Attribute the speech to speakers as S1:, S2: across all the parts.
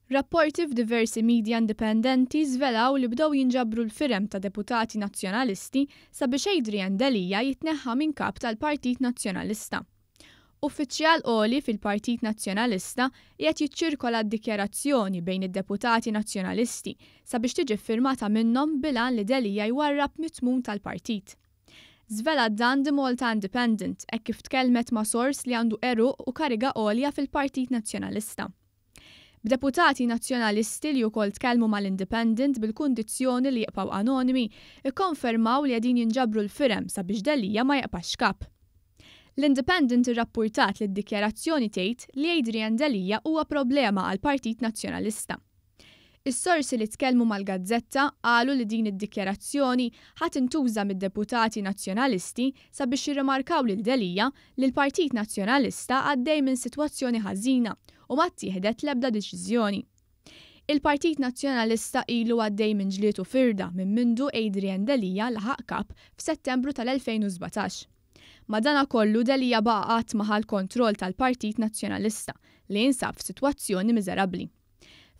S1: Rapporti f'diversi media indipendenti żvelaw li bdew jinġabru l-firem ta' deputati nazzjonalisti sabiex Adrian D'Elia jitneħħa minn kap tal-Partit Nazzjonalista. Uffiċjal għoli fil-Partit Nazzjonalista qiegħed jiċċirkola d-dikjarazzjoni bejn id-deputati nazzjonalisti sabiex tiġi ffirmata minnhom bilan li D'Elia jwarrab mit-tmum tal-partit. Żvela dan The Malta Independent hekk kif tkellmet ma' sors li għandu eruq u kariga għolja fil-Partit Nazzjonalista. B'deputati nazzjonalisti li wkoll tkellmu mal-Independent bil-kundizzjoni li jibqgħu anonimi ikkonfermaw li qegħdin jinġabru l-firem sabiex D'Elia ma jaqpax kap. L-Independent irrappurtat li d-dikjarazzjoni tgħid li Adrian D'Elia huwa problema għal Partit Nazzjonalista. Is-sorsi li tkellmu mal-Gazzetta qalu li din id-dikjarazzjoni ħadd intuża mid-deputati nazzjonalisti sabiex jirrimarkaw lil D'Elia li l-Partit Nazzjonalista għaddej minn sitwazzjoni ħażina u ma ttieħdet l-ebda deċiżjoni. Il-Partit Nazzjonalista ilu għaddej minn ġlietu firda minn mindu Adrian D'Elia laħaq kap f'Settembru tal-2017. Madankollu D'Elia baqa' qatt maħal kontroll tal-Partit Nazzjonalista li jinsab f'sitwazzjoni miżerabbli.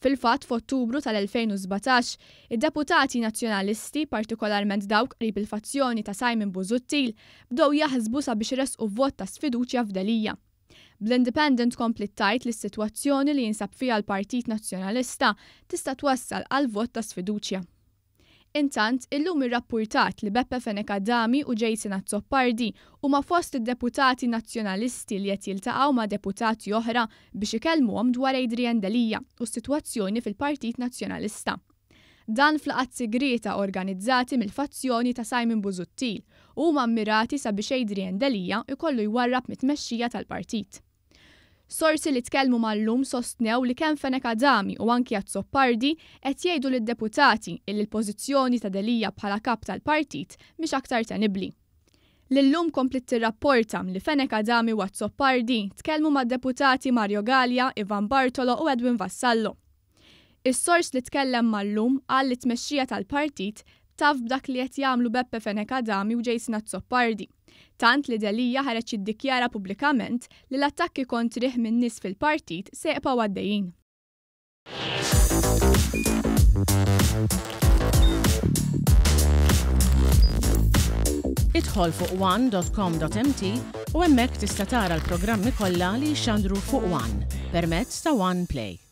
S1: Fil-fatt f'Ottubru tal-2017, id-deputati nazzjonalisti, partikolarment dawk qrib il-fazzjoni ta' Simon Busuttil, bdew jaħsbu sabiex iresqu vot ta' sfiduċja f'D'Elia. Bl-Independent kompli tgħid li s-sitwazzjoni li jinsab fiha l-Partit Nazzjonalista tista' twassal għal vot ta' sfiduċja. Intant, illum irrappurtat li Beppe Fenekadami u Jason Azzopardi huma fost id-deputati nazzjonalisti li qed jiltaqgħu ma' deputati oħra biex ikellmuhom dwar Adrian D'Elia u s-sitwazzjoni fil-Partit Nazzjonalista. Dan fl-laqgħat segreta organizzati mill-fazzjoni ta' Simon Busuttil u huma mmirati sabiex Adrian D'Elia ikollu jwarrab mit-tmexxija tal-partit. Sorsi li tkellmu mal-lum sostnew li kemm Fenekadami u anki Azzopardi qed jgħidu lid-deputati illi l-pożizzjoni ta' D'Elia bħala kap tal-partit mhix aktar tenibbli. Lillum komplit tirrapporta li Fenekadami u Azzopardi tkellmu mad-deputati Mario Gallia, Ivan Bartolo u Edwin Vassallo. Is-sors li tkellem mal-lum qal li tmexxija tal-partit taf b'dak li qed jagħmlu Beppe Fenekadami u Jason Azzopardi. Tant li D'Elia ħareġ jiddikjara pubblikament li l-attakki kontrih minn nies fil-partit se jibqgħu għaddejjin.
S2: Idħol fuq one.com.mt u hemmhekk tista' tara l-programmi kollha li jxandru fuq One permezz ta' One Play.